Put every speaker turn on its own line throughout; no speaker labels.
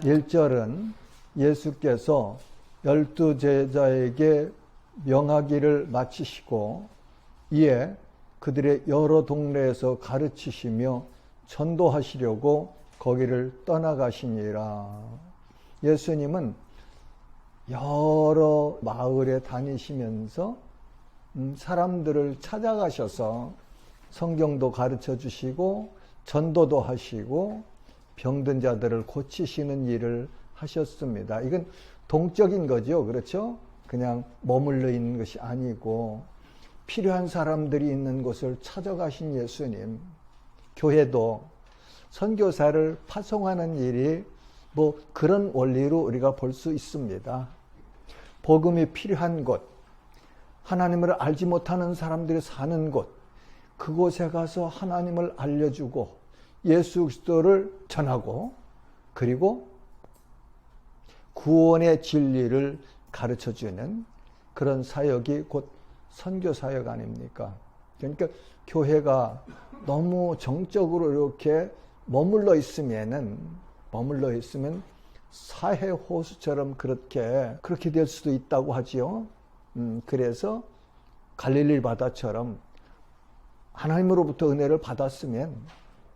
1절은 예수께서 12제자에게 명하기를 마치시고 이에 그들의 여러 동네에서 가르치시며 전도하시려고 거기를 떠나가시니라. 예수님은 여러 마을에 다니시면서 사람들을 찾아가셔서 성경도 가르쳐 주시고 전도도 하시고 병든 자들을 고치시는 일을 하셨습니다. 이건 동적인 거죠. 그렇죠? 그냥 머물러 있는 것이 아니고 필요한 사람들이 있는 곳을 찾아가신 예수님. 교회도 선교사를 파송하는 일이 그런 원리로 우리가 볼 수 있습니다. 복음이 필요한 곳, 하나님을 알지 못하는 사람들이 사는 곳, 그곳에 가서 하나님을 알려주고 예수 그리스도를 전하고 그리고 구원의 진리를 가르쳐주는 그런 사역이 곧 선교사역 아닙니까? 그러니까 교회가 너무 정적으로 이렇게 머물러 있으면 사해 호수처럼 그렇게 될 수도 있다고 하지요. 그래서 갈릴리 바다처럼 하나님으로부터 은혜를 받았으면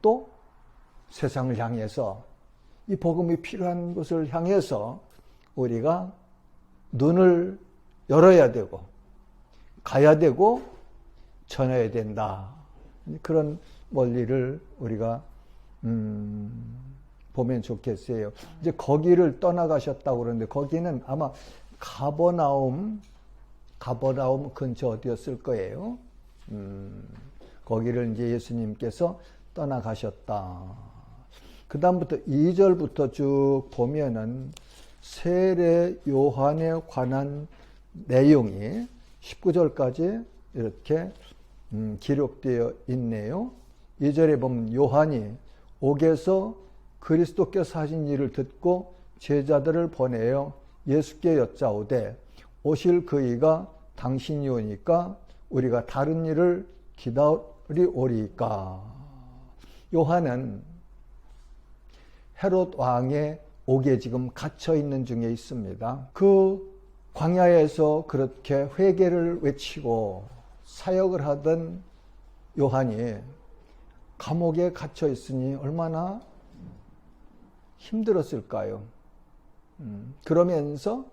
또 세상을 향해서 이 복음이 필요한 곳을 향해서 우리가 눈을 열어야 되고 가야 되고 전해야 된다. 그런 원리를 우리가 보면 좋겠어요. 이제 거기를 떠나가셨다고 그러는데 거기는 아마 가버나움 근처 어디였을 거예요. 거기를 이제 예수님께서 떠나가셨다. 그 다음부터 2절부터 쭉 보면은 세례 요한에 관한 내용이 19절까지 이렇게 기록되어 있네요. 2절에 보면 요한이 옥에서 그리스도께서 하신 일을 듣고 제자들을 보내어 예수께 여짜오되 오실 그이가 당신이 오니까 우리가 다른 일을 기다리오리까. 요한은 헤롯 왕의 옥에 지금 갇혀 있는 중에 있습니다. 그 광야에서 그렇게 회개를 외치고 사역을 하던 요한이 감옥에 갇혀 있으니 얼마나 힘들었을까요? 그러면서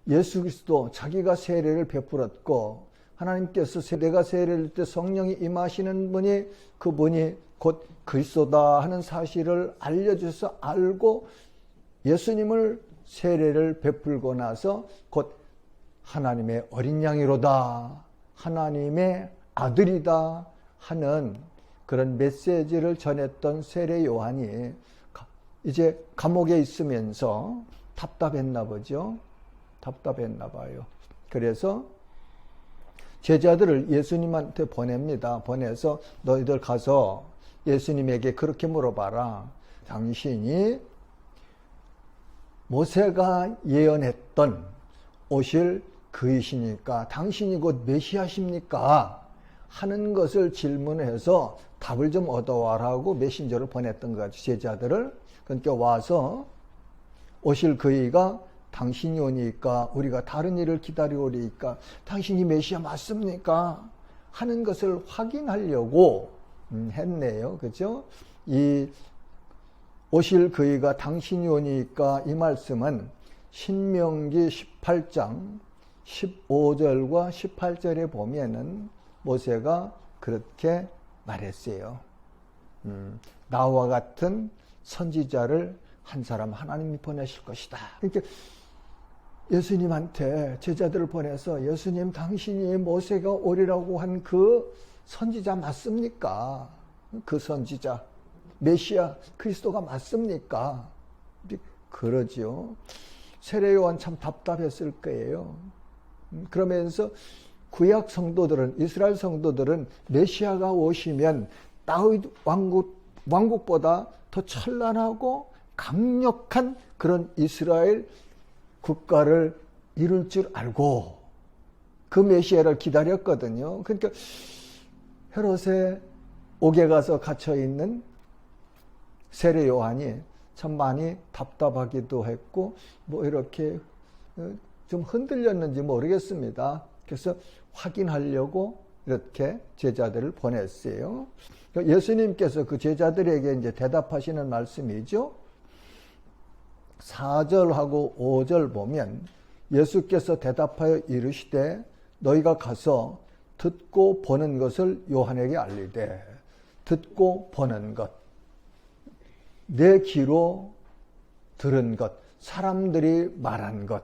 예수 그리스도 자기가 세례를 베풀었고 하나님께서 내가 세례를 때 성령이 임하시는 분이 그분이 곧 그리스도다 하는 사실을 알려주셔서 알고 예수님을 세례를 베풀고 나서 곧 하나님의 어린 양이로다, 하나님의 아들이다 하는 그런 메시지를 전했던 세례 요한이 이제 감옥에 있으면서 답답했나 보죠. 답답했나 봐요. 그래서 제자들을 예수님한테 보냅니다. 보내서 너희들 가서 예수님에게 그렇게 물어봐라. 당신이 모세가 예언했던 오실 그이시니까 당신이 곧 메시아십니까? 하는 것을 질문해서 답을 좀 얻어와라고 메신저를 보냈던 것 같아요. 제자들을. 그러니까 와서 오실 그이가 당신이 오니까 우리가 다른 일을 기다리오리니까 당신이 메시아 맞습니까? 하는 것을 확인하려고 했네요. 그죠? 이 오실 그이가 당신이 오니까 이 말씀은 신명기 18장 15절과 18절에 보면은 모세가 그렇게 말했어요. 나와 같은 선지자를 한 사람 하나님이 보내실 것이다. 그러니까 예수님한테 제자들을 보내서 예수님 당신이 모세가 오리라고 한 그 선지자 맞습니까? 그 선지자 메시아 그리스도가 맞습니까? 그러죠. 세례 요한 참 답답했을 거예요. 그러면서 구약 성도들은 이스라엘 성도들은 메시아가 오시면 다윗 왕국보다 더 찬란하고 강력한 그런 이스라엘 국가를 이룰 줄 알고 그 메시아를 기다렸거든요. 그러니까 헤롯의 옥에 가서 갇혀있는 세례 요한이 참 많이 답답하기도 했고 뭐 이렇게 좀 흔들렸는지 모르겠습니다. 그래서 확인하려고 이렇게 제자들을 보냈어요. 예수님께서 그 제자들에게 이제 대답하시는 말씀이죠. 4절하고 5절 보면 예수께서 대답하여 이르시되 너희가 가서 듣고 보는 것을 요한에게 알리되, 듣고 보는 것, 내 귀로 들은 것, 사람들이 말한 것,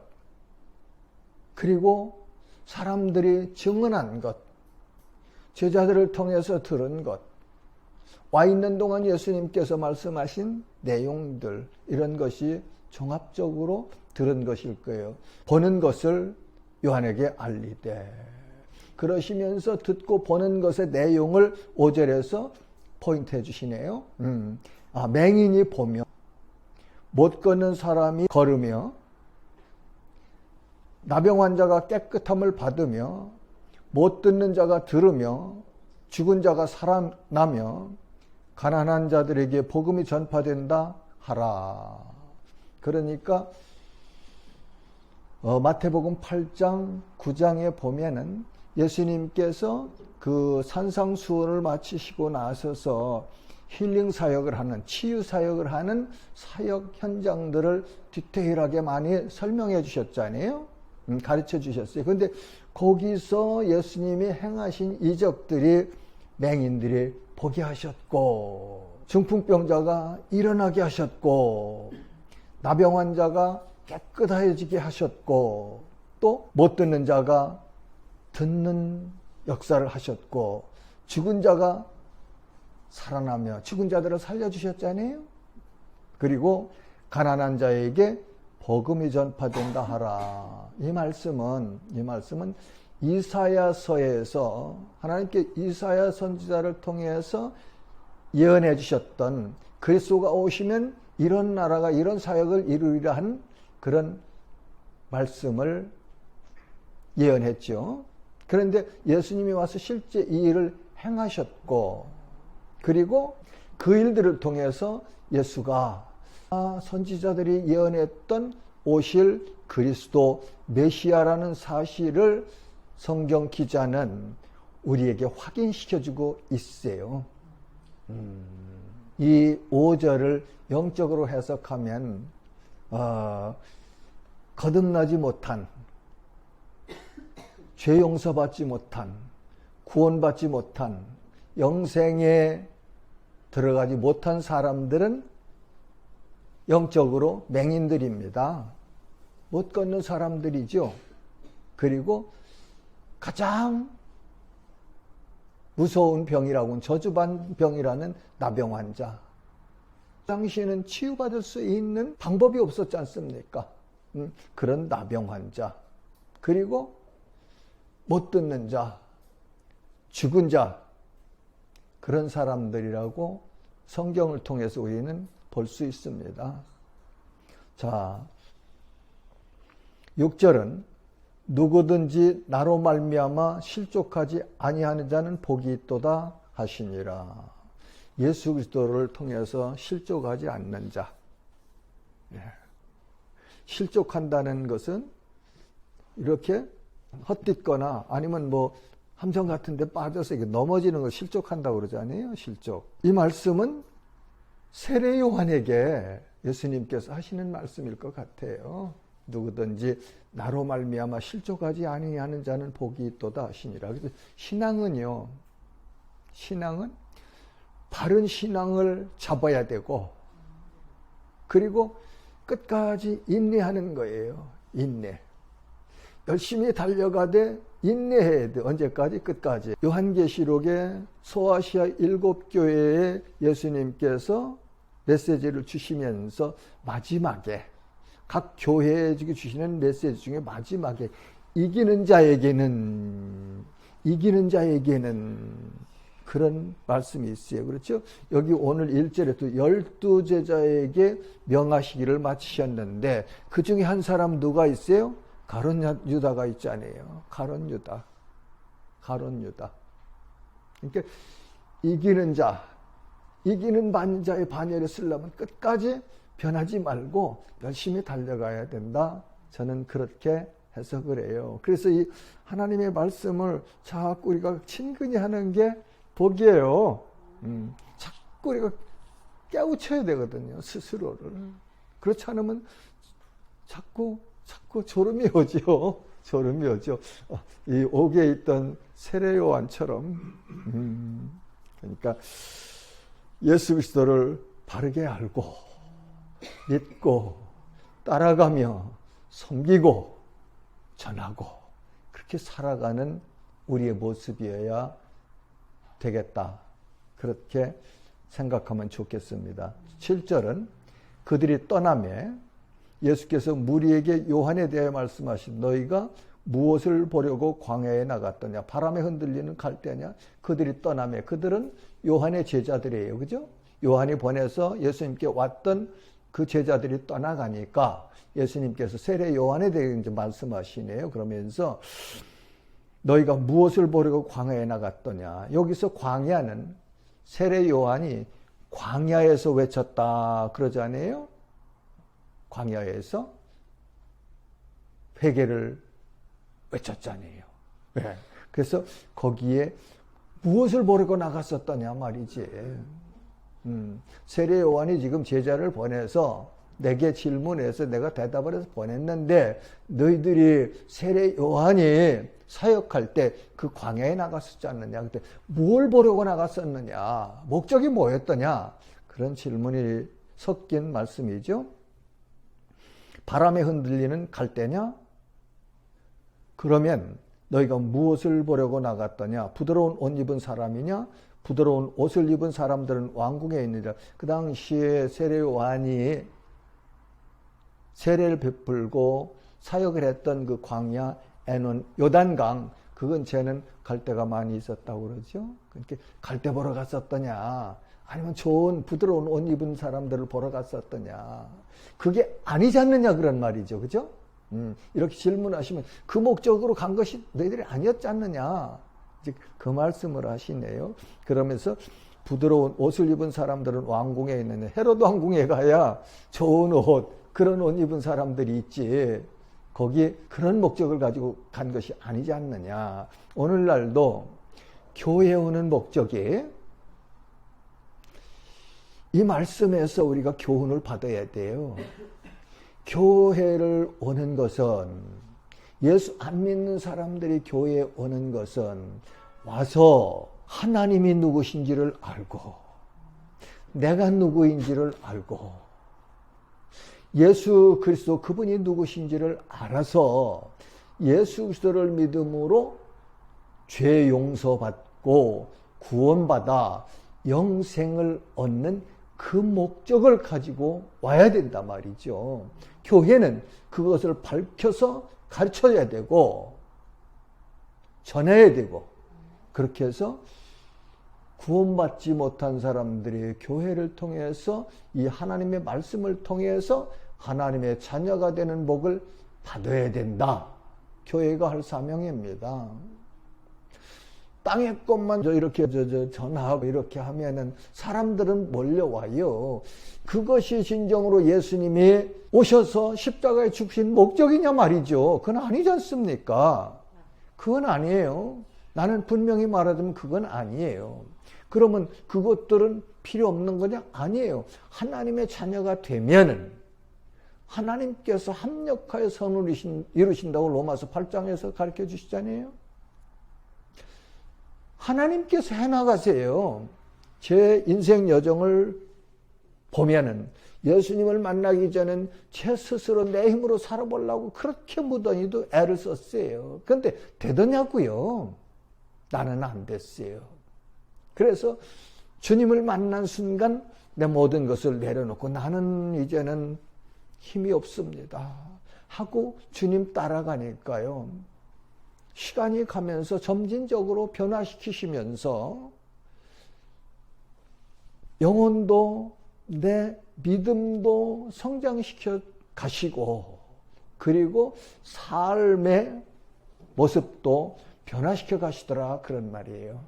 그리고 사람들이 증언한 것, 제자들을 통해서 들은 것, 와 있는 동안 예수님께서 말씀하신 내용들, 이런 것이 종합적으로 들은 것일 거예요. 보는 것을 요한에게 알리되, 그러시면서 듣고 보는 것의 내용을 5절에서 포인트해 주시네요. 맹인이 보며, 못 걷는 사람이 걸으며, 나병 환자가 깨끗함을 받으며, 못 듣는 자가 들으며, 죽은 자가 살아나며, 가난한 자들에게 복음이 전파된다 하라. 그러니까 마태복음 8장 9장에 보면은 예수님께서 그 산상수훈을 마치시고 나서서 힐링 사역을 하는, 치유 사역을 하는 사역 현장들을 디테일하게 많이 설명해 주셨잖아요. 가르쳐 주셨어요. 그런데 거기서 예수님이 행하신 이적들이 맹인들이 보게 하셨고, 중풍병자가 일어나게 하셨고, 나병 환자가 깨끗해지게 하셨고, 또 못 듣는 자가 듣는 역사를 하셨고, 죽은 자가 살아나며 죽은 자들을 살려주셨잖아요. 그리고 가난한 자에게 복음이 전파된다 하라. 이 말씀은 이사야서에서 하나님께 이사야 선지자를 통해서 예언해 주셨던 그리스도가 오시면 이런 나라가 이런 사역을 이루리라 한 그런 말씀을 예언했죠. 그런데 예수님이 와서 실제 이 일을 행하셨고, 그리고 그 일들을 통해서 예수가 선지자들이 예언했던 오실 그리스도 메시아라는 사실을 성경 기자는 우리에게 확인시켜주고 있어요. 이 5절을 영적으로 해석하면 거듭나지 못한, 죄 용서받지 못한, 구원받지 못한, 영생에 들어가지 못한 사람들은 영적으로 맹인들입니다. 못 걷는 사람들이죠. 그리고 가장 무서운 병이라고는 저주받은 병이라는 나병 환자. 당시에는 치유받을 수 있는 방법이 없었지 않습니까? 그런 나병 환자. 그리고 못 듣는 자, 죽은 자, 그런 사람들이라고 성경을 통해서 우리는 볼 수 있습니다. 자, 6절은 누구든지 나로 말미암아 실족하지 아니하는 자는 복이 있도다 하시니라. 예수 그리스도를 통해서 실족하지 않는 자. 실족한다는 것은 이렇게 헛디거나 아니면 뭐 함정 같은 데 빠져서 이렇게 넘어지는 걸 실족한다고 그러잖아요. 실족. 이 말씀은 세례 요한에게 예수님께서 하시는 말씀일 것 같아요. 누구든지 나로 말미암아 실족하지 아니하는 자는 복이 있도다 하시니라. 그래서 신앙은요, 신앙은 바른 신앙을 잡아야 되고, 그리고 끝까지 인내하는 거예요. 인내. 열심히 달려가되 인내해야 돼. 언제까지? 끝까지. 요한계시록에 소아시아 7교회에 예수님께서 메시지를 주시면서 마지막에 각 교회에 주시는 메시지 중에 마지막에 이기는 자에게는 그런 말씀이 있어요. 그렇죠? 여기 오늘 1절에도 12제자에게 명하시기를 마치셨는데 그 중에 한 사람 누가 있어요? 가룟 유다가 있잖아요. 가룟 유다. 그러니까 이기는 자, 이기는 자의 반열에 쓰려면 끝까지 변하지 말고 열심히 달려가야 된다. 저는 그렇게 해석을 해요. 그래서 이 하나님의 말씀을 자꾸 우리가 친근히 하는 게 복이에요. 자꾸 우리가 깨우쳐야 되거든요. 스스로를. 그렇지 않으면 자꾸 졸음이 오죠. 졸음이 오죠. 이 옥에 있던 세례 요한처럼. 그러니까 예수 그리스도를 바르게 알고 믿고 따라가며 섬기고 전하고 그렇게 살아가는 우리의 모습이어야 되겠다. 그렇게 생각하면 좋겠습니다. 7절은 그들이 떠나매 예수께서 무리에게 요한에 대해 말씀하신 너희가 무엇을 보려고 광야에 나갔더냐. 바람에 흔들리는 갈대냐. 그들이 떠나매 그들은 요한의 제자들이에요. 그죠? 요한이 보내서 예수님께 왔던 그 제자들이 떠나가니까 예수님께서 세례 요한에 대해 이제 말씀하시네요. 그러면서 너희가 무엇을 보려고 광야에 나갔더냐. 여기서 광야는 세례 요한이 광야에서 외쳤다 그러잖아요. 광야에서 회개를 외쳤잖아요. 네. 그래서 거기에 무엇을 보려고 나갔었더냐 말이지. 세례 요한이 지금 제자를 보내서 내게 질문해서 내가 대답을 해서 보냈는데 너희들이 세례 요한이 사역할 때 그 광야에 나갔었지 않느냐. 그때 뭘 보려고 나갔었느냐. 목적이 뭐였더냐. 그런 질문이 섞인 말씀이죠. 바람에 흔들리는 갈대냐? 그러면 너희가 무엇을 보려고 나갔더냐? 부드러운 옷 입은 사람이냐? 부드러운 옷을 입은 사람들은 왕궁에 있느니라. 그 당시에 세례 요한이 세례를 베풀고 사역을 했던 그 광야 에논 요단강 그 근처에는 갈대가 많이 있었다고 그러죠. 그러니까 갈대 보러 갔었더냐? 아니면 좋은 부드러운 옷 입은 사람들을 보러 갔었더냐? 그게 아니지 않느냐 그런 말이죠. 그죠? 이렇게 질문하시면 그 목적으로 간 것이 너희들이 아니었지 않느냐? 이제 그 말씀을 하시네요. 그러면서 부드러운 옷을 입은 사람들은 왕궁에 있느냐? 헤롯 왕궁에 가야 좋은 옷, 그런 옷 입은 사람들이 있지. 거기에 그런 목적을 가지고 간 것이 아니지 않느냐. 오늘날도 교회에 오는 목적이 이 말씀에서 우리가 교훈을 받아야 돼요. 교회를 오는 것은 예수 안 믿는 사람들이 교회에 오는 것은 와서 하나님이 누구신지를 알고 내가 누구인지를 알고 예수 그리스도 그분이 누구신지를 알아서 예수 그리스도를 믿음으로 죄 용서받고 구원받아 영생을 얻는 그 목적을 가지고 와야 된단 말이죠. 교회는 그것을 밝혀서 가르쳐야 되고 전해야 되고 그렇게 해서 구원받지 못한 사람들이 교회를 통해서 이 하나님의 말씀을 통해서 하나님의 자녀가 되는 복을 받아야 된다. 교회가 할 사명입니다. 땅의 것만 이렇게 전하고 이렇게 하면은 사람들은 몰려와요. 그것이 진정으로 예수님이 오셔서 십자가에 죽으신 목적이냐 말이죠. 그건 아니지 않습니까? 그건 아니에요. 나는 분명히 말하자면 그건 아니에요. 그러면 그것들은 필요 없는 거냐? 아니에요. 하나님의 자녀가 되면은 하나님께서 합력하여 선을 이루신다고 로마서 8장에서 가르쳐 주시잖아요. 하나님께서 해나가세요. 제 인생 여정을 보면은 예수님을 만나기 전엔 제 스스로 내 힘으로 살아보려고 그렇게 무던히도 애를 썼어요. 그런데 되더냐고요? 나는 안 됐어요. 그래서 주님을 만난 순간 내 모든 것을 내려놓고 나는 이제는 힘이 없습니다 하고 주님 따라가니까요. 시간이 가면서 점진적으로 변화시키시면서 영혼도 내 믿음도 성장시켜 가시고 그리고 삶의 모습도 변화시켜 가시더라 그런 말이에요.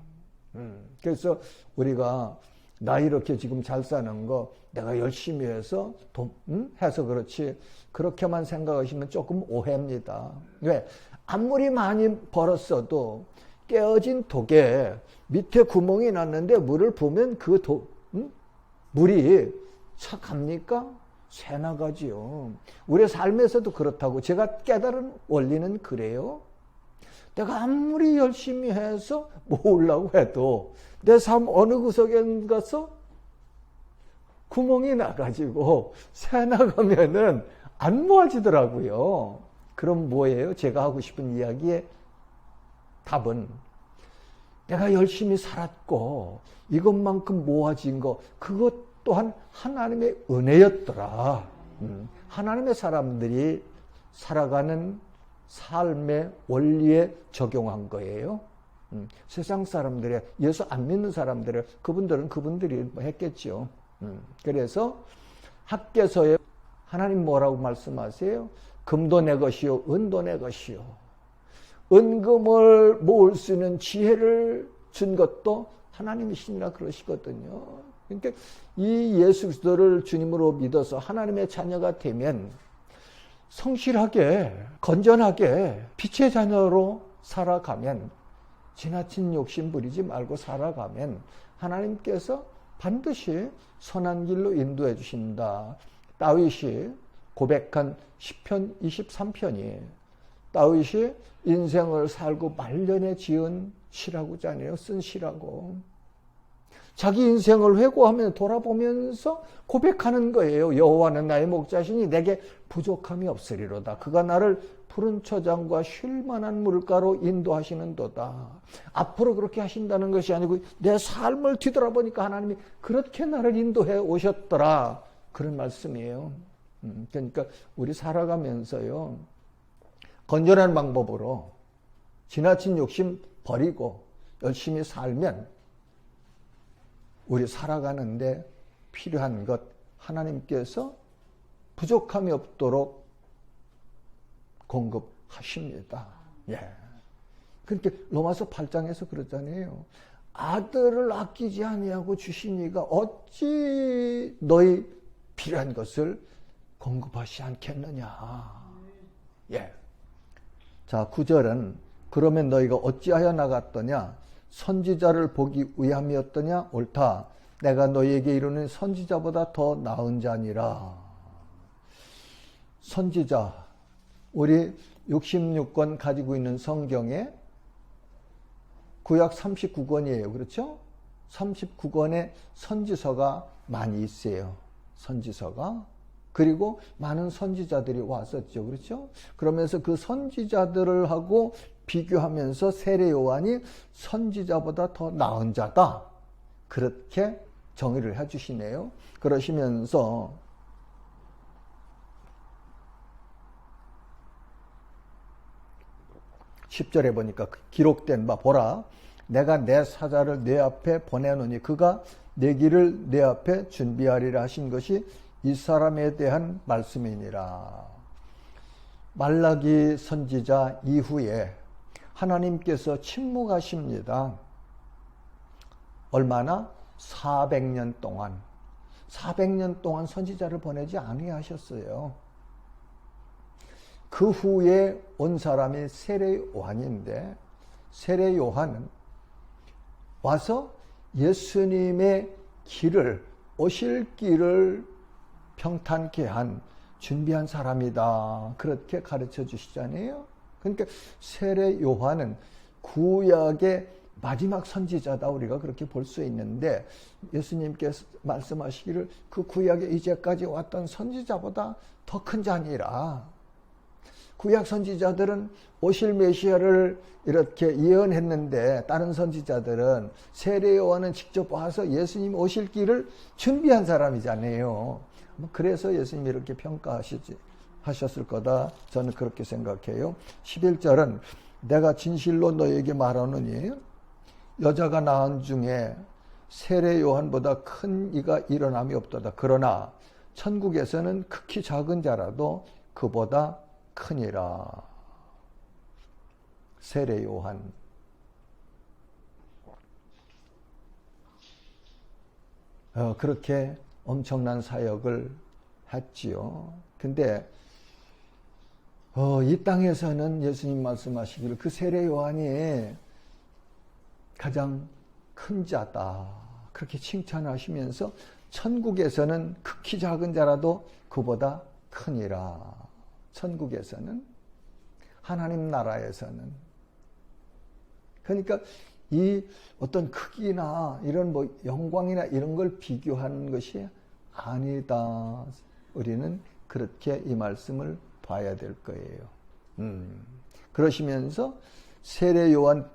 그래서 우리가 나 이렇게 지금 잘 사는 거 내가 열심히 해서 해서 그렇지, 그렇게만 생각하시면 조금 오해입니다. 왜? 아무리 많이 벌었어도 깨어진 독에 밑에 구멍이 났는데 물을 부으면 그 물이 차 갑니까? 새 나가지요. 우리의 삶에서도 그렇다고. 제가 깨달은 원리는 그래요. 내가 아무리 열심히 해서 모으려고 해도 내 삶 어느 구석에 가서 구멍이 나가지고 새 나가면은 안 모아지더라고요. 그럼 뭐예요? 제가 하고 싶은 이야기의 답은, 내가 열심히 살았고 이것만큼 모아진 거, 그것 또한 하나님의 은혜였더라. 하나님의 사람들이 살아가는 삶의 원리에 적용한 거예요. 세상 사람들이, 예수 안 믿는 사람들이, 그분들이 했겠죠. 그래서 학개서에 하나님 뭐라고 말씀하세요? 금도 내 것이요 은도 내 것이요. 은금을 모을 수 있는 지혜를 준 것도 하나님이시니라 그러시거든요. 그러니까 이 예수 그리스도를 주님으로 믿어서 하나님의 자녀가 되면 성실하게, 건전하게 빛의 자녀로 살아가면, 지나친 욕심 부리지 말고 살아가면 하나님께서 반드시 선한 길로 인도해 주신다. 다윗이 고백한 시편 23편이 다윗이 인생을 살고 말년에 지은 시라고 하잖아요. 쓴 시라고. 자기 인생을 회고하며 돌아보면서 고백하는 거예요. 여호와는 나의 목자시니 내게 부족함이 없으리로다. 그가 나를 푸른 초장과 쉴만한 물가로 인도하시는도다. 앞으로 그렇게 하신다는 것이 아니고 내 삶을 뒤돌아보니까 하나님이 그렇게 나를 인도해 오셨더라. 그런 말씀이에요. 그러니까 우리 살아가면서요, 건전한 방법으로 지나친 욕심 버리고 열심히 살면 우리 살아가는데 필요한 것 하나님께서 부족함이 없도록 공급하십니다. 예. 그러니까 로마서 8장에서 그러잖아요. 아들을 아끼지 아니하고 주시니가 어찌 너희 필요한 것을 공급하시지 않겠느냐. 예. 자, 9절은 그러면 너희가 어찌하여 나갔더냐? 선지자를 보기 위함이었더냐? 옳다. 내가 너희에게 이르는 선지자보다 더 나은 자니라. 선지자, 우리 66권 가지고 있는 성경에 구약 39권이에요. 그렇죠? 39권의 선지서가 많이 있어요. 선지서가. 그리고 많은 선지자들이 왔었죠. 그렇죠? 그러면서 그 선지자들을 하고 비교하면서 세례 요한이 선지자보다 더 나은 자다. 그렇게 정의를 해주시네요. 그러시면서 10절에 보니까 기록된 바 보라, 내가 내 사자를 내 앞에 보내노니 그가 내 길을 내 앞에 준비하리라 하신 것이 이 사람에 대한 말씀이니라. 말라기 선지자 이후에 하나님께서 침묵하십니다. 얼마나? 400년 동안. 400년 동안 선지자를 보내지 아니하셨어요. 그 후에 온 사람이 세례 요한인데, 세례 요한은 와서 예수님의 길을, 오실 길을 평탄케 한 준비한 사람이다. 그렇게 가르쳐 주시잖아요. 그러니까 세례 요한은 구약의 마지막 선지자다. 우리가 그렇게 볼 수 있는데, 예수님께서 말씀하시기를 그 구약에 이제까지 왔던 선지자보다 더 큰 자니라. 구약 선지자들은 오실 메시아를 이렇게 예언했는데, 다른 선지자들은, 세례 요한은 직접 와서 예수님 오실 길을 준비한 사람이잖아요. 그래서 예수님이 이렇게 평가하셨을 거다. 저는 그렇게 생각해요. 11절은 내가 진실로 너에게 말하노니 여자가 낳은 중에 세례 요한보다 큰 이가 일어남이 없도다. 그러나 천국에서는 극히 작은 자라도 그보다 크니라. 세례 요한. 그렇게 엄청난 사역을 했지요. 근데 이 땅에서는 예수님 말씀하시기를 그 세례 요한이 가장 큰 자다, 그렇게 칭찬하시면서 천국에서는 극히 작은 자라도 그보다 크니라. 천국에서는, 하나님 나라에서는. 그러니까 이 어떤 크기나 이런 뭐 영광이나 이런 걸 비교하는 것이 아니다. 우리는 그렇게 이 말씀을 봐야 될 거예요. 그러시면서 세례 요한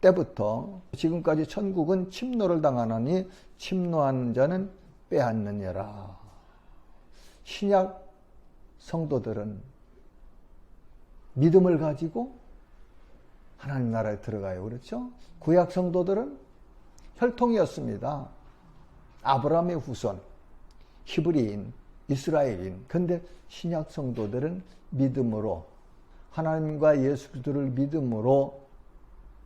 때부터 지금까지 천국은 침노를 당하나니 침노한 자는 빼앗느니라. 신약 성도들은 믿음을 가지고 하나님 나라에 들어가요. 그렇죠? 구약 성도들은 혈통이었습니다. 아브라함의 후손, 히브리인, 이스라엘인. 근데 신약 성도들은 믿음으로, 하나님과 예수 그리스도를 믿음으로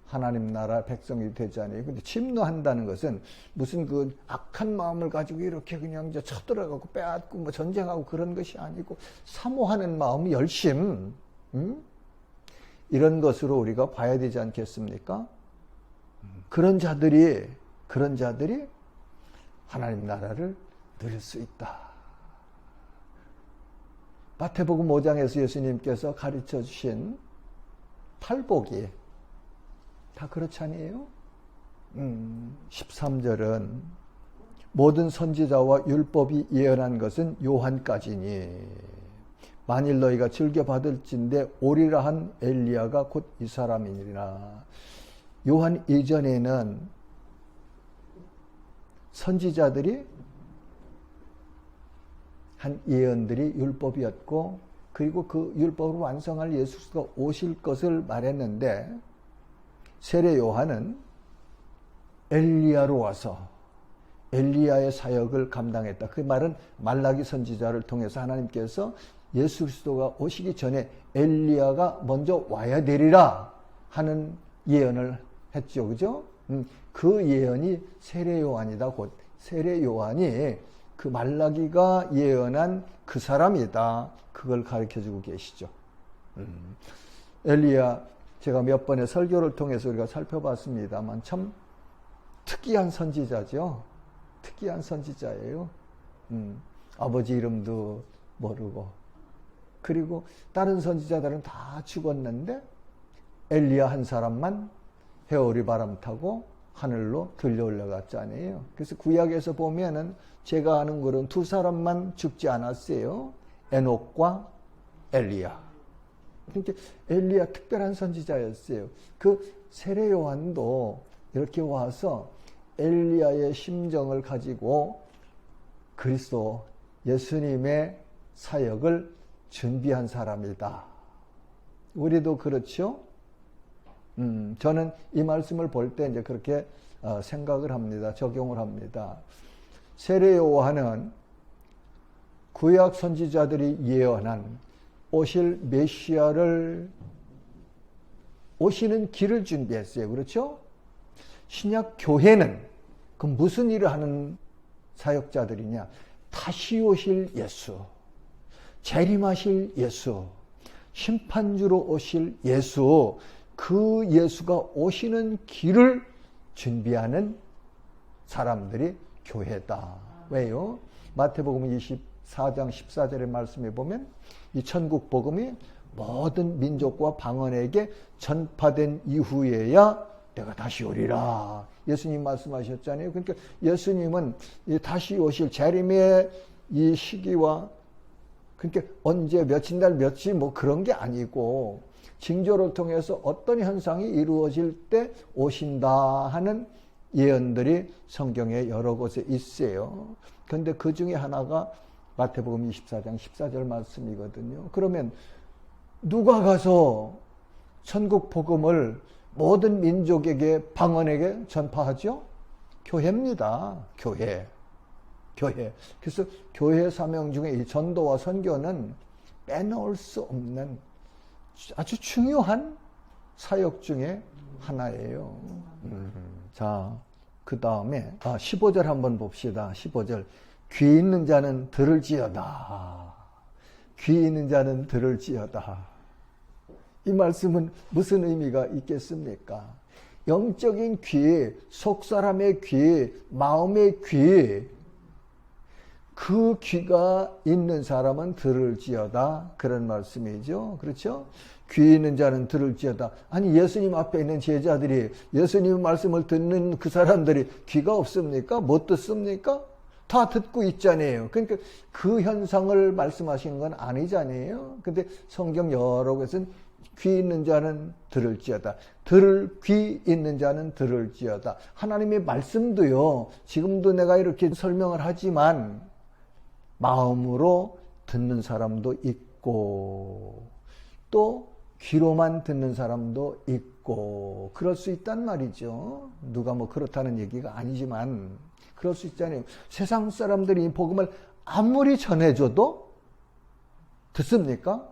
하나님 나라 백성이 되잖아요. 근데 침노한다는 것은 무슨 그 악한 마음을 가지고 이렇게 그냥 이제 쳐들어가고 빼앗고 뭐 전쟁하고 그런 것이 아니고 사모하는 마음, 열심, 이런 것으로 우리가 봐야 되지 않겠습니까? 그런 자들이 하나님 나라를 누릴 수 있다. 마태복음 5장에서 예수님께서 가르쳐 주신 팔복이 다 그렇지 아니에요? 13절은 모든 선지자와 율법이 예언한 것은 요한까지니 만일 너희가 즐겨받을진대 오리라 한 엘리야가 곧 이 사람이니라. 요한 이전에는 선지자들이 한 예언들이 율법이었고, 그리고 그 율법을 완성할 예수 그리스도가 오실 것을 말했는데, 세례 요한은 엘리야로 와서 엘리야의 사역을 감당했다. 그 말은 말라기 선지자를 통해서 하나님께서 예수 그리스도가 오시기 전에 엘리야가 먼저 와야 되리라 하는 예언을 했죠. 그죠? 그 예언이 세례 요한이다. 곧 세례 요한이 그 말라기가 예언한 그 사람이다. 그걸 가르쳐주고 계시죠. 엘리야, 제가 몇 번의 설교를 통해서 우리가 살펴봤습니다만 참 특이한 선지자죠. 특이한 선지자예요. 아버지 이름도 모르고, 그리고 다른 선지자들은 다 죽었는데 엘리야 한 사람만 회오리 바람 타고 하늘로 들려 올라갔잖아요. 그래서 구약에서 보면은 제가 아는 거는 두 사람만 죽지 않았어요. 에녹과 엘리야. 그러니까 엘리야 특별한 선지자였어요. 그 세례 요한도 이렇게 와서 엘리야의 심정을 가지고 그리스도 예수님의 사역을 준비한 사람이다. 우리도 그렇죠? 저는 이 말씀을 볼 때 이제 그렇게 생각을 합니다. 적용을 합니다. 세례 요한은 구약 선지자들이 예언한 오실 메시아를 오시는 길을 준비했어요. 그렇죠? 신약 교회는 그 무슨 일을 하는 사역자들이냐? 다시 오실 예수, 재림하실 예수, 심판주로 오실 예수, 그 예수가 오시는 길을 준비하는 사람들이 교회다. 왜요? 마태복음 24장 14절의 말씀에 보면 이 천국 복음이 모든 민족과 방언에게 전파된 이후에야 내가 다시 오리라. 예수님 말씀하셨잖아요. 그러니까 예수님은 다시 오실 재림의 이 시기와, 그러니까 언제 며칠 날 며칠 뭐 그런 게 아니고 징조를 통해서 어떤 현상이 이루어질 때 오신다 하는 예언들이 성경에 여러 곳에 있어요. 그런데 그 중에 하나가 마태복음 24장 14절 말씀이거든요. 그러면 누가 가서 천국 복음을 모든 민족에게, 방언에게 전파하죠? 교회입니다. 교회. 그래서 교회 사명 중에 이 전도와 선교는 빼놓을 수 없는 아주 중요한 사역 중에 하나예요. 자, 그 다음에 15절 한번 봅시다. 15절. 귀 있는 자는 들을지어다. 귀 있는 자는 들을지어다. 이 말씀은 무슨 의미가 있겠습니까? 영적인 귀, 속사람의 귀, 마음의 귀, 그 귀가 있는 사람은 들을지어다. 그런 말씀이죠. 그렇죠? 귀 있는 자는 들을지어다. 아니, 예수님 앞에 있는 제자들이, 예수님 말씀을 듣는 그 사람들이 귀가 없습니까? 못 듣습니까? 다 듣고 있잖아요. 그러니까 그 현상을 말씀하시는 건 아니잖아요. 근데 성경 여러 곳은 귀 있는 자는 들을지어다. 들을 귀 있는 자는 들을지어다. 하나님의 말씀도요, 지금도 내가 이렇게 설명을 하지만 마음으로 듣는 사람도 있고 또 귀로만 듣는 사람도 있고 그럴 수 있단 말이죠. 누가 뭐 그렇다는 얘기가 아니지만 그럴 수 있잖아요. 세상 사람들이 복음을 아무리 전해줘도 듣습니까?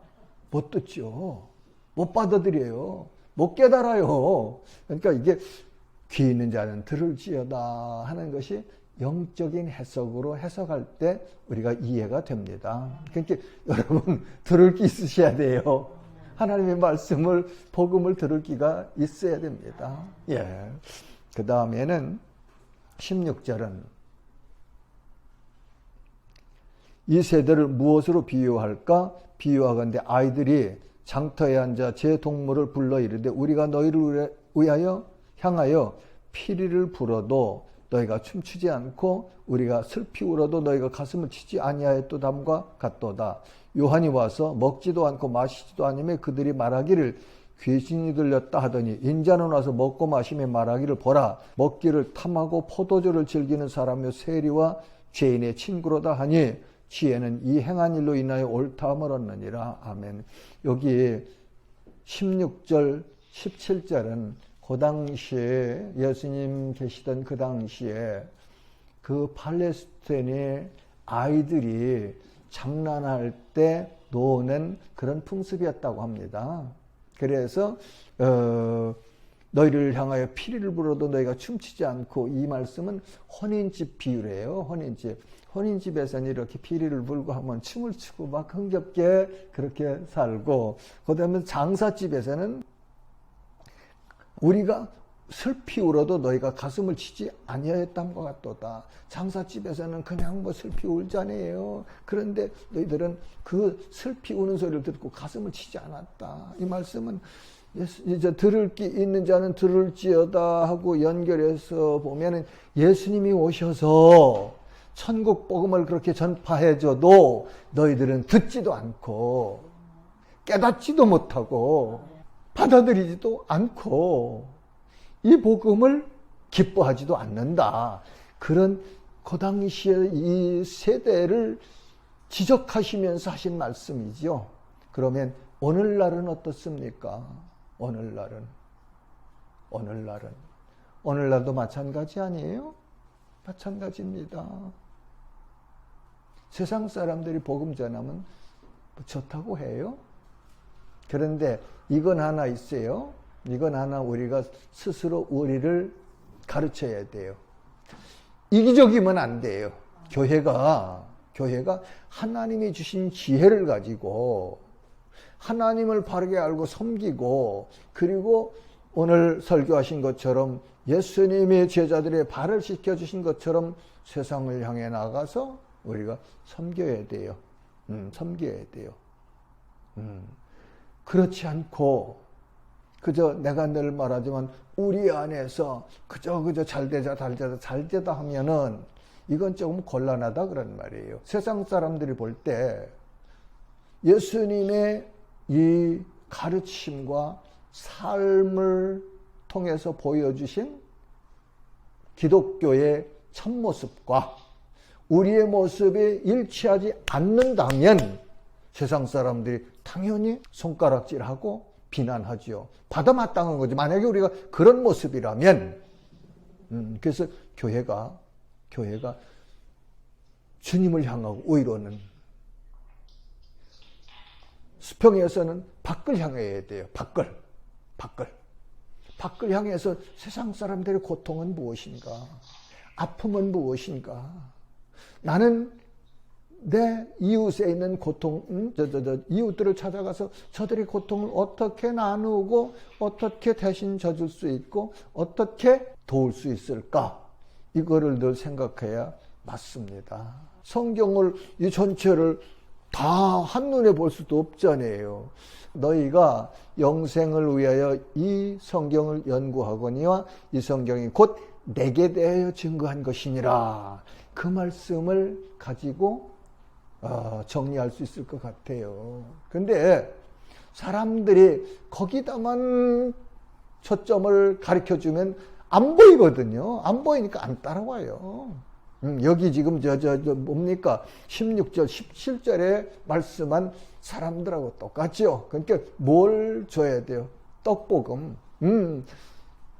못 듣죠. 못 받아들여요. 못 깨달아요. 그러니까 이게 귀 있는 자는 들을지어다 하는 것이 영적인 해석으로 해석할 때 우리가 이해가 됩니다. 그러니까 여러분 들을 귀 있으셔야 돼요. 하나님의 말씀을, 복음을 들을 귀가 있어야 됩니다. 예. 그 다음에는 16절은 이 세대를 무엇으로 비유할까? 비유하건대 아이들이 장터에 앉아 제 동물을 불러 이르되 우리가 너희를 향하여 피리를 불어도 너희가 춤추지 않고 우리가 슬피 울어도 너희가 가슴을 치지 아니하였도담과 같도다. 요한이 와서 먹지도 않고 마시지도 않으며 그들이 말하기를 귀신이 들렸다 하더니 인자는 와서 먹고 마시며 말하기를 보라 먹기를 탐하고 포도주를 즐기는 사람이요 세리와 죄인의 친구로다 하니 지혜는 이 행한 일로 인하여 옳다함을 얻느니라. 아멘. 여기 16절 17절은 그 당시에 예수님 계시던 그 당시에 그 팔레스타인의 아이들이 장난할 때 노는 그런 풍습이었다고 합니다. 그래서 너희를 향하여 피리를 불어도 너희가 춤추지 않고 이 말씀은 혼인집 비유래요. 혼인집에서는 이렇게 피리를 불고 하면 춤을 추고 막 흥겹게 그렇게 살고 그 다음에 장사집에서는 우리가 슬피 울어도 너희가 가슴을 치지 아니하였담과 같도다. 장사집에서는 그냥 뭐 슬피 울잖아요. 그런데 너희들은 그 슬피 우는 소리를 듣고 가슴을 치지 않았다. 이 말씀은 이제 들을 귀 있는 자는 들을지어다 하고 연결해서 보면은 예수님이 오셔서 천국 복음을 그렇게 전파해줘도 너희들은 듣지도 않고 깨닫지도 못하고 받아들이지도 않고 이 복음을 기뻐하지도 않는다. 그런 그 당시에 이 세대를 지적하시면서 하신 말씀이죠. 그러면 오늘날은 어떻습니까? 오늘날도 마찬가지 아니에요? 마찬가지입니다. 세상 사람들이 복음 전하면 좋다고 해요. 그런데 이건 하나 있어요. 이건 하나 우리가 스스로 우리를 가르쳐야 돼요. 이기적이면 안 돼요. 교회가 하나님이 주신 지혜를 가지고 하나님을 바르게 알고 섬기고 그리고 오늘 설교하신 것처럼 예수님의 제자들의 발을 씻겨주신 것처럼 세상을 향해 나가서 우리가 섬겨야 돼요. 섬겨야 돼요. 그렇지 않고 그저 내가 늘 말하지만 우리 안에서 그저 잘되다 하면은 이건 조금 곤란하다 그런 말이에요. 세상 사람들이 볼 때 예수님의 이 가르침과 삶을 통해서 보여주신 기독교의 참모습과 우리의 모습이 일치하지 않는다면 세상 사람들이 당연히 손가락질하고 비난하지요. 받아마땅한 거지. 만약에 우리가 그런 모습이라면 그래서 교회가 주님을 향하고 오히려는 수평에서는 밖을 향해야 돼요. 밖을 밖을 향해서 세상 사람들의 고통은 무엇인가? 아픔은 무엇인가? 나는 내 이웃에 있는 고통, 이웃들을 찾아가서 저들의 고통을 어떻게 나누고 어떻게 대신 져줄 수 있고 어떻게 도울 수 있을까? 이거를 늘 생각해야 맞습니다. 성경을 이 전체를 다 한눈에 볼 수도 없잖아요. 너희가 영생을 위하여 이 성경을 연구하거니와 이 성경이 곧 내게 대하여 증거한 것이니라. 그 말씀을 가지고 정리할 수 있을 것 같아요. 근데 사람들이 거기다만 초점을 가르쳐주면 안 보이거든요. 안 보이니까 안 따라와요. 여기 지금 뭡니까? 16절, 17절에 말씀한 사람들하고 똑같죠. 그러니까 뭘 줘야 돼요? 떡볶음.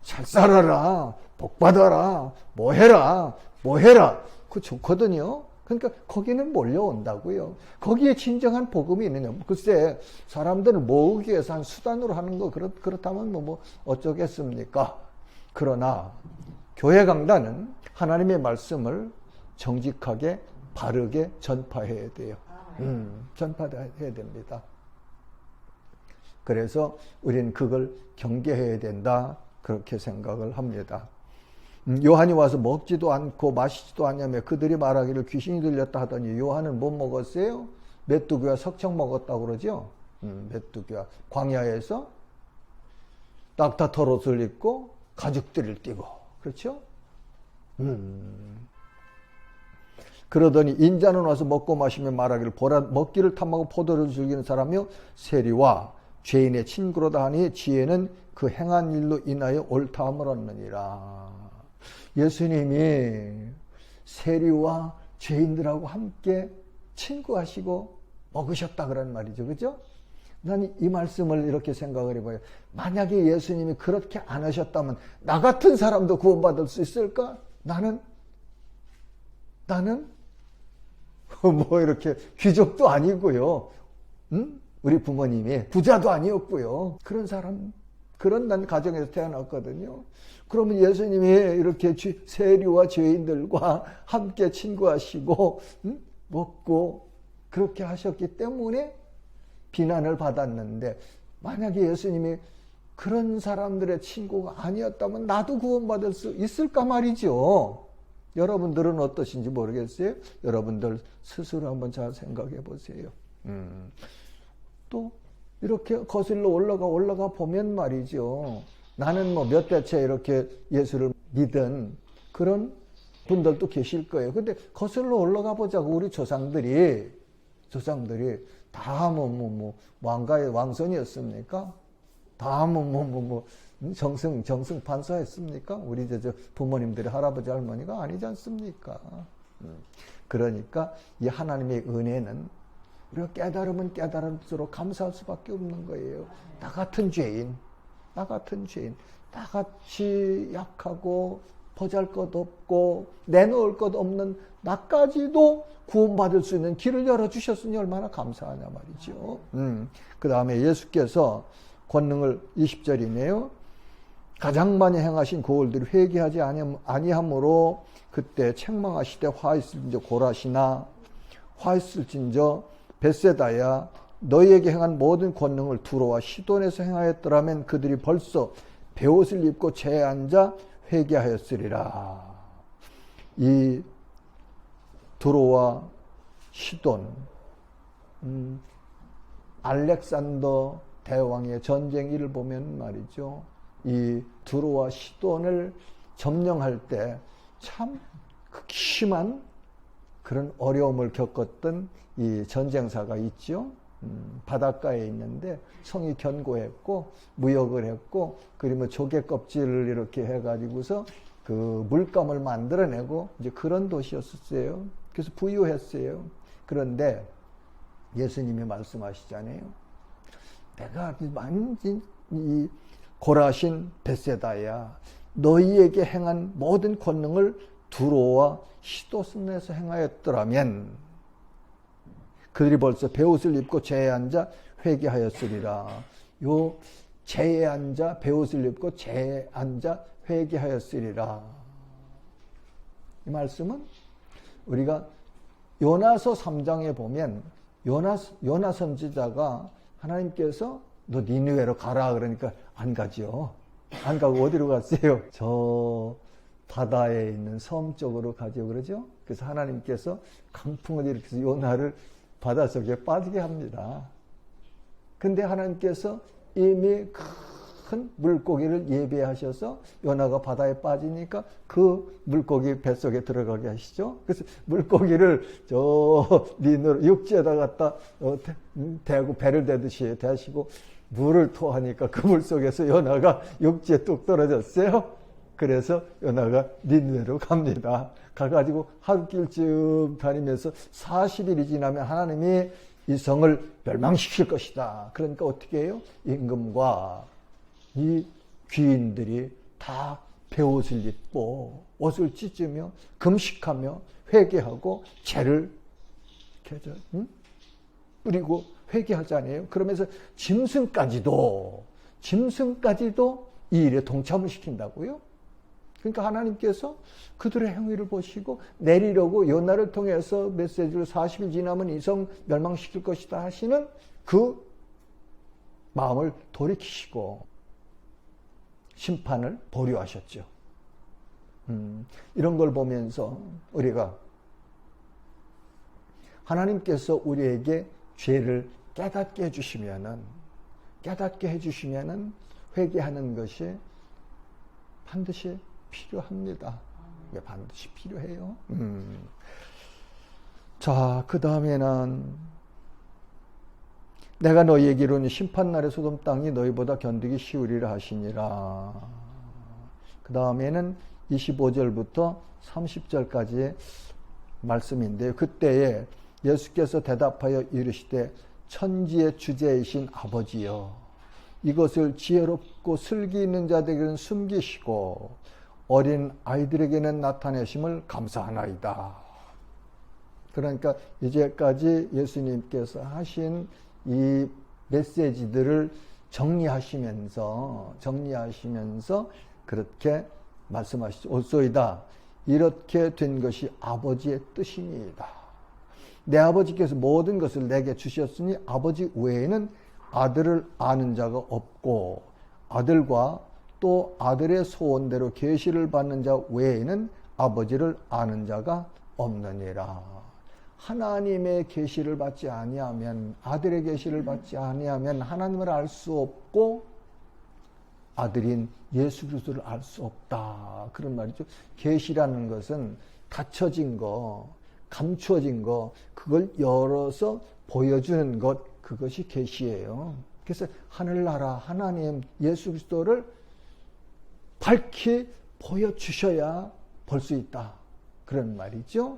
잘 살아라. 복 받아라. 뭐 해라. 그거 좋거든요. 그러니까 거기는 몰려온다고요. 거기에 진정한 복음이 있느냐. 글쎄 사람들을 모으기 위해서 한 수단으로 하는 거 그렇다면 뭐 어쩌겠습니까? 그러나 교회 강단은 하나님의 말씀을 정직하게 바르게 전파해야 돼요. 전파해야 됩니다. 그래서 우리는 그걸 경계해야 된다. 그렇게 생각을 합니다. 요한이 와서 먹지도 않고 마시지도 않냐며 그들이 말하기를 귀신이 들렸다 하더니 요한은 못 먹었어요? 메뚜기와 석청 먹었다고 그러죠? 메뚜기와 광야에서 낙타털옷을 입고 가죽들을 띠고 그렇죠? 그러더니 인자는 와서 먹고 마시며 말하기를 보라 먹기를 탐하고 포도를 즐기는 사람이요 세리와 죄인의 친구로다 하니 지혜는 그 행한 일로 인하여 옳다함을 얻느니라. 예수님이 세리와 죄인들하고 함께 친구하시고 먹으셨다 그런 말이죠. 그죠? 난 이 말씀을 이렇게 생각을 해봐요. 만약에 예수님이 그렇게 안 하셨다면 나 같은 사람도 구원받을 수 있을까? 나는 뭐 이렇게 귀족도 아니고요. 우리 부모님이 부자도 아니었고요. 그런 난 가정에서 태어났거든요. 그러면 예수님이 이렇게 세리와 죄인들과 함께 친구하시고 먹고 그렇게 하셨기 때문에 비난을 받았는데 만약에 예수님이 그런 사람들의 친구가 아니었다면 나도 구원받을 수 있을까 말이죠. 여러분들은 어떠신지 모르겠어요. 여러분들 스스로 한번 잘 생각해 보세요. 또 이렇게 거슬러 올라가 보면 말이죠. 나는 뭐 몇 대째 이렇게 예수를 믿은 그런 분들도 계실 거예요. 근데 거슬러 올라가 보자고 우리 조상들이 다 왕가의 왕손이었습니까? 다 정승 판사했습니까? 우리 저 부모님들이 할아버지 할머니가 아니지 않습니까? 그러니까 이 하나님의 은혜는 우리가 깨달으면 깨달을수록 감사할 수밖에 없는 거예요. 나 같은 죄인, 나같이 약하고 보잘것없고 내놓을 것 없는 나까지도 구원받을 수 있는 길을 열어주셨으니 얼마나 감사하냐 말이죠. 그 다음에 예수께서 권능을 20절이네요. 가장 많이 행하신 그 일들이 회개하지 아니함으로 그때 책망하시되 화있을진저 고라시나 화있을진저 벳세다야 너희에게 행한 모든 권능을 두로와 시돈에서 행하였더라면 그들이 벌써 베옷을 입고 재에 앉아 회개하였으리라. 이 두로와 시돈, 알렉산더 대왕의 전쟁일을 보면 말이죠. 이 두로와 시돈을 점령할 때 참 극심한 그런 어려움을 겪었던 이 전쟁사가 있죠. 바닷가에 있는데 성이 견고했고 무역을 했고 그리고 조개 껍질을 이렇게 해가지고서 그 물감을 만들어내고 이제 그런 도시였었어요. 그래서 부유했어요. 그런데 예수님이 말씀하시잖아요. 내가 이 고라신 벳세다야 너희에게 행한 모든 권능을 두로와 시돈에서 행하였더라면 그들이 벌써 베옷을 입고 재에 앉아 회개하였으리라. 요 재에 앉아 베옷을 입고 재에 앉아 회개하였으리라. 이 말씀은 우리가 요나서 3장에 보면 요나 선지자가 하나님께서 너 니느웨로 가라 그러니까 안 가죠. 안 가고 어디로 갔어요? 저 바다에 있는 섬 쪽으로 가죠. 그러죠? 그래서 하나님께서 강풍을 일으켜서 요나를 바닷속에 빠지게 합니다. 근데 하나님께서 이미 큰 물고기를 예비하셔서 요나가 바다에 빠지니까 그 물고기 뱃속에 들어가게 하시죠. 그래서 물고기를 저 니누 육지에다 갖다 대고 배를 대듯이 대시고 물을 토하니까 그 물 속에서 요나가 육지에 뚝 떨어졌어요. 그래서 요나가 니누웨로 갑니다. 가가지고 하루길쯤 다니면서 40일이 지나면 하나님이 이 성을 멸망시킬 것이다. 그러니까 어떻게 해요? 임금과 이 귀인들이 다 베옷을 입고 옷을 찢으며 금식하며 회개하고 죄를 뿌리고 회개하잖아요. 그러면서 짐승까지도 이 일에 동참을 시킨다고요. 그러니까 하나님께서 그들의 행위를 보시고 내리려고 요나를 통해서 메시지를 40일 지나면 이 성 멸망시킬 것이다 하시는 그 마음을 돌이키시고 심판을 보류하셨죠. 이런 걸 보면서 우리가 하나님께서 우리에게 죄를 깨닫게 해주시면은 회개하는 것이 반드시 필요합니다. 반드시 필요해요. 자, 그 다음에는 내가 너희에게 이르노니 심판날에 소돔 땅이 너희보다 견디기 쉬우리라 하시니라. 그 다음에는 25절부터 30절까지의 말씀인데요. 그때에 예수께서 대답하여 이르시되 천지의 주제이신 아버지여, 이것을 지혜롭고 슬기 있는 자들에게는 숨기시고 어린 아이들에게는 나타내심을 감사하나이다. 그러니까 이제까지 예수님께서 하신 이 메시지들을 정리하시면서 그렇게 말씀하시죠. 옳소이다. 이렇게 된 것이 아버지의 뜻이니이다. 내 아버지께서 모든 것을 내게 주셨으니 아버지 외에는 아들을 아는 자가 없고 아들과 또 아들의 소원대로 계시를 받는 자 외에는 아버지를 아는 자가 없느니라. 하나님의 계시를 받지 아니하면, 아들의 계시를 받지 아니하면 하나님을 알 수 없고 아들인 예수 그리스도를 알 수 없다. 그런 말이죠. 계시라는 것은 닫혀진 거, 감추어진 거, 그걸 열어서 보여주는 것, 그것이 계시예요. 그래서 하늘나라 하나님 예수 그리스도를 밝히 보여주셔야 볼 수 있다. 그런 말이죠.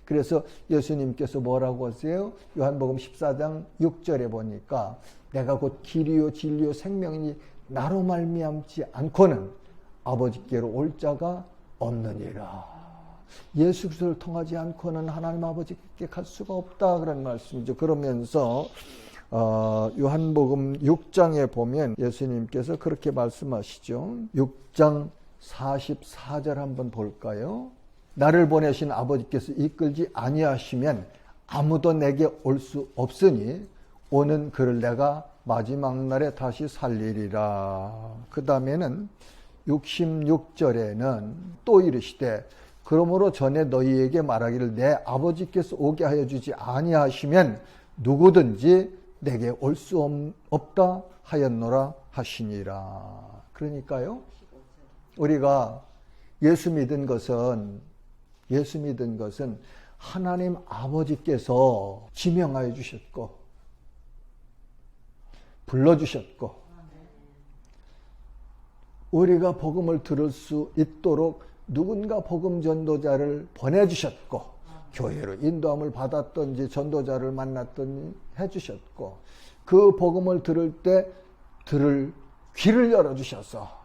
그래서 예수님께서 뭐라고 하세요? 요한복음 14장 6절에 보니까 내가 곧 길이요 진리요 생명이니 나로 말미암지 않고는 아버지께로 올 자가 없느니라. 예수 그리스도를 통하지 않고는 하나님 아버지께 갈 수가 없다. 그런 말씀이죠. 그러면서 요한복음 6장에 보면 예수님께서 그렇게 말씀하시죠. 6장 44절 한번 볼까요? 나를 보내신 아버지께서 이끌지 아니하시면 아무도 내게 올 수 없으니 오는 그를 내가 마지막 날에 다시 살리리라. 그 다음에는 66절에는 또 이르시되 그러므로 전에 너희에게 말하기를 내 아버지께서 오게 하여 주지 아니하시면 누구든지 내게 올 수 없다 하였노라 하시니라. 그러니까요, 우리가 예수 믿은 것은 하나님 아버지께서 지명하여 주셨고 불러주셨고 우리가 복음을 들을 수 있도록 누군가 복음 전도자를 보내주셨고 교회로 인도함을 받았던지 전도자를 만났던지 해주셨고 그 복음을 들을 때 들을 귀를 열어주셔서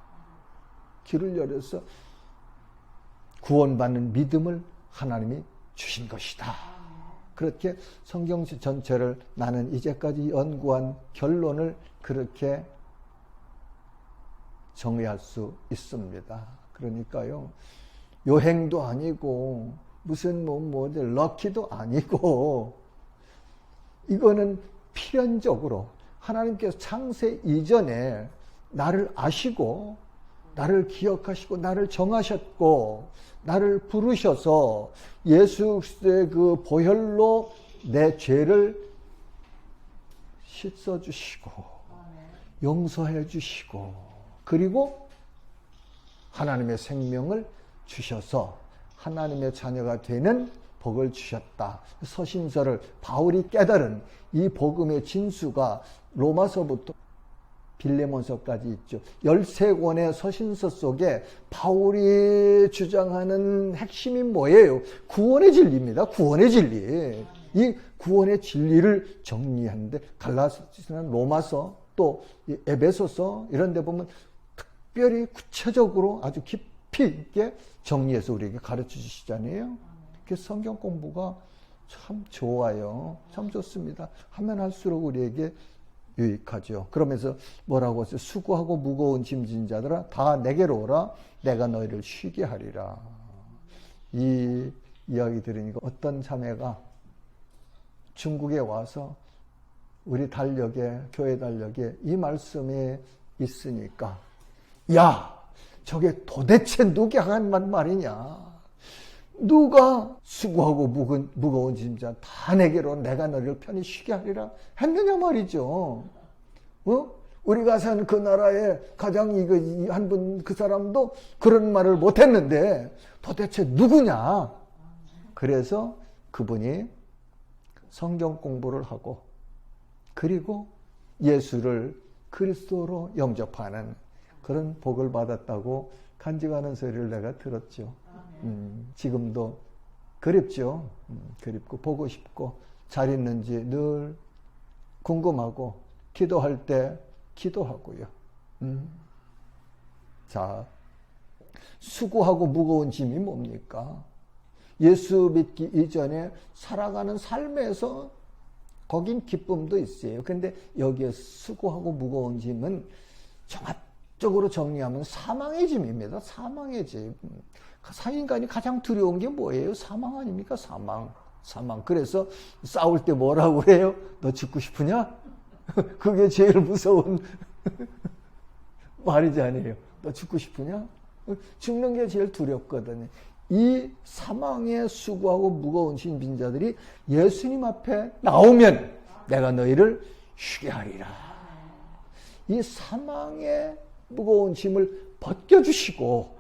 구원받는 믿음을 하나님이 주신 것이다. 그렇게 성경 전체를 나는 이제까지 연구한 결론을 그렇게 정의할 수 있습니다. 그러니까요, 요행도 아니고 무슨 럭키도 아니고, 이거는 필연적으로 하나님께서 창세 이전에 나를 아시고 나를 기억하시고 나를 정하셨고 나를 부르셔서 예수 그리스도의 그 보혈로 내 죄를 씻어주시고 용서해 주시고, 그리고 하나님의 생명을 주셔서 하나님의 자녀가 되는 복을 주셨다. 서신서를 바울이 깨달은 이 복음의 진수가 로마서부터 빌레몬서까지 있죠. 13권의 서신서 속에 바울이 주장하는 핵심이 뭐예요? 구원의 진리입니다. 구원의 진리. 이 구원의 진리를 정리하는데 갈라디아서는 로마서 또 에베소서 이런 데 보면 특별히 구체적으로 아주 깊이 있게 정리해서 우리에게 가르쳐 주시잖아요. 그래서 성경 공부가 참 좋아요. 참 좋습니다. 하면 할수록 우리에게 유익하죠. 그러면서 뭐라고 했어요? 수고하고 무거운 짐진 자들아 다 내게로 오라. 내가 너희를 쉬게 하리라. 이 이야기 들으니까 어떤 자매가 중국에 와서 우리 달력에, 교회 달력에 이 말씀이 있으니까, 야, 저게 도대체 누가 한 말이냐? 누가 수고하고 무거운 짐자 다 내게로 내가 너를 편히 쉬게 하리라 했느냐 말이죠. 우리가 산 그 나라에 가장 한 분 그 사람도 그런 말을 못했는데 도대체 누구냐? 그래서 그분이 성경 공부를 하고 그리고 예수를 그리스도로 영접하는 그런 복을 받았다고 간증하는 소리를 내가 들었죠. 지금도 그립죠. 그립고 보고 싶고 잘 있는지 늘 궁금하고 기도할 때 기도하고요. 자, 수고하고 무거운 짐이 뭡니까? 예수 믿기 이전에 살아가는 삶에서 거긴 기쁨도 있어요. 근데 여기에 수고하고 무거운 짐은 종합적으로 정리하면 사망의 짐입니다. 사망의 짐. 인간이 가장 두려운 게 뭐예요? 사망 아닙니까? 사망. 그래서 싸울 때 뭐라고 그래요? 너 죽고 싶으냐? 그게 제일 무서운 말이지 아니에요. 너 죽고 싶으냐? 죽는 게 제일 두렵거든요. 이 사망에 수고하고 무거운 짐진자들이 예수님 앞에 나오면 내가 너희를 쉬게 하리라. 이 사망의 무거운 짐을 벗겨주시고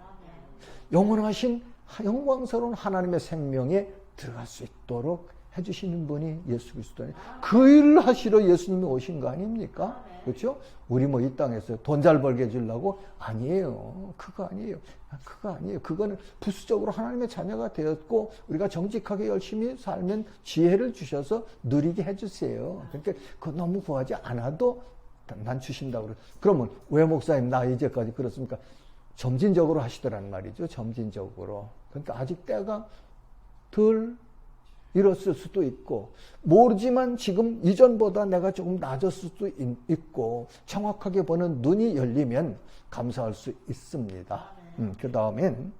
영원하신 영광스러운 하나님의 생명에 들어갈 수 있도록 해주시는 분이 예수 그리스도예요. 그 일을 하시러 예수님이 오신 거 아닙니까? 그렇죠? 우리 이 땅에서 돈 잘 벌게 해주려고? 아니에요. 그거 아니에요. 그거는 부수적으로 하나님의 자녀가 되었고 우리가 정직하게 열심히 살면 지혜를 주셔서 누리게 해주세요. 그러니까 그거 너무 구하지 않아도 난 주신다고 그래요. 그러면 왜 목사님 나 이제까지 그렇습니까? 점진적으로 하시더란 말이죠. 점진적으로. 그러니까 아직 때가 덜 이뤘을 수도 있고 모르지만 지금 이전보다 내가 조금 낮았을 수도 있고 정확하게 보는 눈이 열리면 감사할 수 있습니다. 그 다음엔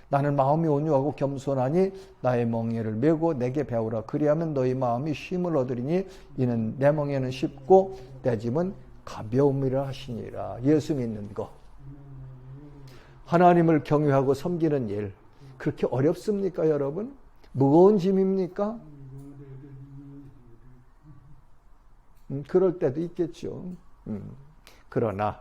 나는 마음이 온유하고 겸손하니 나의 멍에를 메고 내게 배우라. 그리하면 너희 마음이 쉼을 얻으리니 이는 내 멍에는 쉽고 내 짐은 가벼움이라 하시니라. 예수 믿는 거, 하나님을 경외하고 섬기는 일, 그렇게 어렵습니까 여러분? 무거운 짐입니까? 그럴 때도 있겠죠. 그러나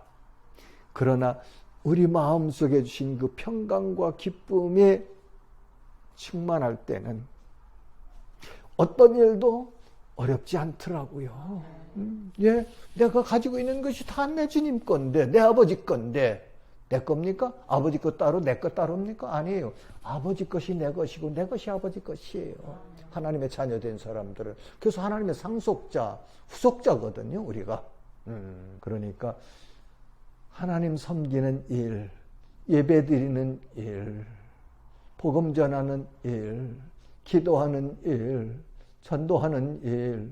우리 마음속에 주신 그 평강과 기쁨이 충만할 때는 어떤 일도 어렵지 않더라고요. 예, 내가 가지고 있는 것이 다 내 주님 건데, 내 아버지 건데 내 겁니까? 아버지 것 따로 내 것 따로입니까? 아니에요. 아버지 것이 내 것이고 내 것이 아버지 것이에요. 하나님의 자녀된 사람들은. 그래서 하나님의 상속자, 후속자거든요, 우리가. 그러니까 하나님 섬기는 일, 예배드리는 일, 복음 전하는 일, 기도하는 일, 전도하는 일,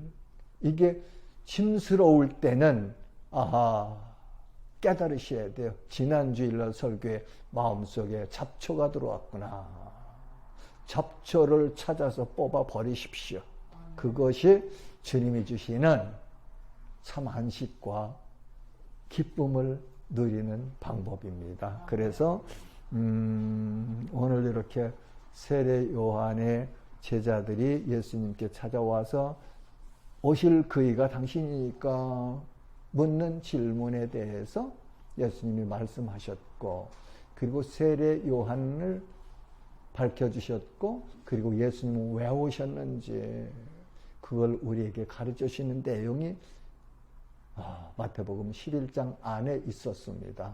이게 짐스러울 때는 아하, 깨달으셔야 돼요. 지난주일날 설교에 마음속에 잡초가 들어왔구나. 잡초를 찾아서 뽑아 버리십시오. 그것이 주님이 주시는 참 안식과 기쁨을 누리는 방법입니다. 그래서 오늘 이렇게 세례 요한의 제자들이 예수님께 찾아와서 오실 그이가 당신이니까 묻는 질문에 대해서 예수님이 말씀하셨고, 그리고 세례 요한을 밝혀주셨고, 그리고 예수님은 왜 오셨는지 그걸 우리에게 가르쳐 주시는 내용이 마태복음 11장 안에 있었습니다.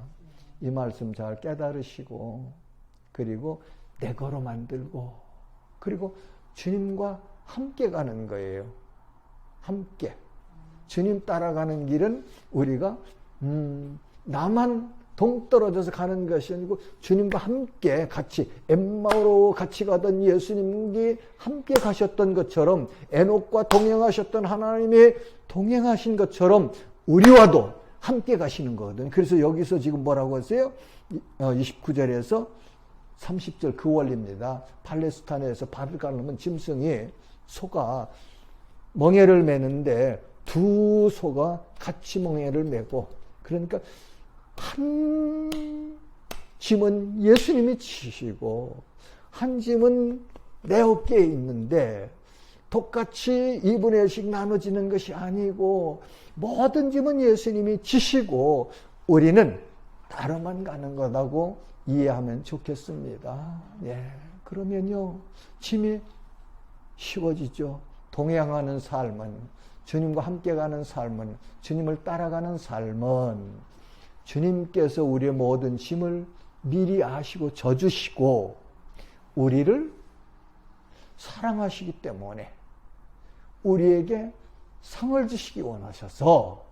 이 말씀 잘 깨달으시고, 그리고 내 거로 만들고, 그리고 주님과 함께 가는 거예요. 함께. 주님 따라가는 길은 우리가 나만 동떨어져서 가는 것이 아니고 주님과 함께 같이 엠마오로 같이 가던 예수님이 함께 가셨던 것처럼, 에녹과 동행하셨던 하나님이 동행하신 것처럼 우리와도 함께 가시는 거거든요. 그래서 여기서 지금 뭐라고 하세요? 29절에서 30절 그 원리입니다. 팔레스타인에서 발을 깔으면 짐승이, 소가 멍에를 매는데 두 소가 같이 멍에를 매고, 그러니까 한 짐은 예수님이 지시고 한 짐은 내 어깨에 있는데 똑같이 2분의 1씩 나눠지는 것이 아니고 모든 짐은 예수님이 지시고 우리는 따라만 가는 거라고 이해하면 좋겠습니다. 예, 그러면요 짐이 쉬워지죠. 동행하는 삶은, 주님과 함께 가는 삶은, 주님을 따라가는 삶은 주님께서 우리의 모든 짐을 미리 아시고 져주시고 우리를 사랑하시기 때문에 우리에게 상을 주시기 원하셔서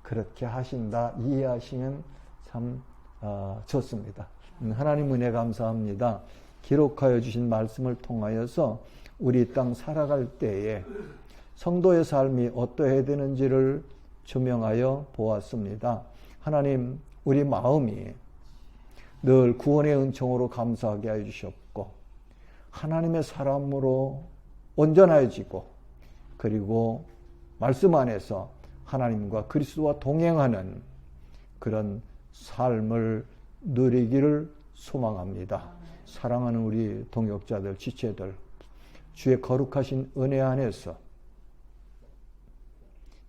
그렇게 하신다 이해하시면 참 좋습니다. 하나님 은혜 감사합니다. 기록하여 주신 말씀을 통하여서 우리 땅 살아갈 때에 성도의 삶이 어떠해야 되는지를 조명하여 보았습니다. 하나님, 우리 마음이 늘 구원의 은총으로 감사하게 해주셨고 하나님의 사람으로 온전해지고, 그리고 말씀 안에서 하나님과 그리스도와 동행하는 그런 삶을 누리기를 소망합니다. 사랑하는 우리 동역자들, 지체들, 주의 거룩하신 은혜 안에서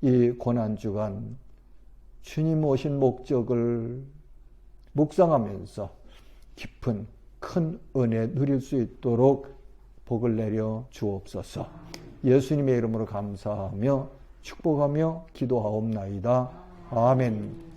이 고난주간 주님 오신 목적을 묵상하면서 깊은 큰 은혜 누릴 수 있도록 복을 내려 주옵소서. 예수님의 이름으로 감사하며 축복하며 기도하옵나이다. 아멘.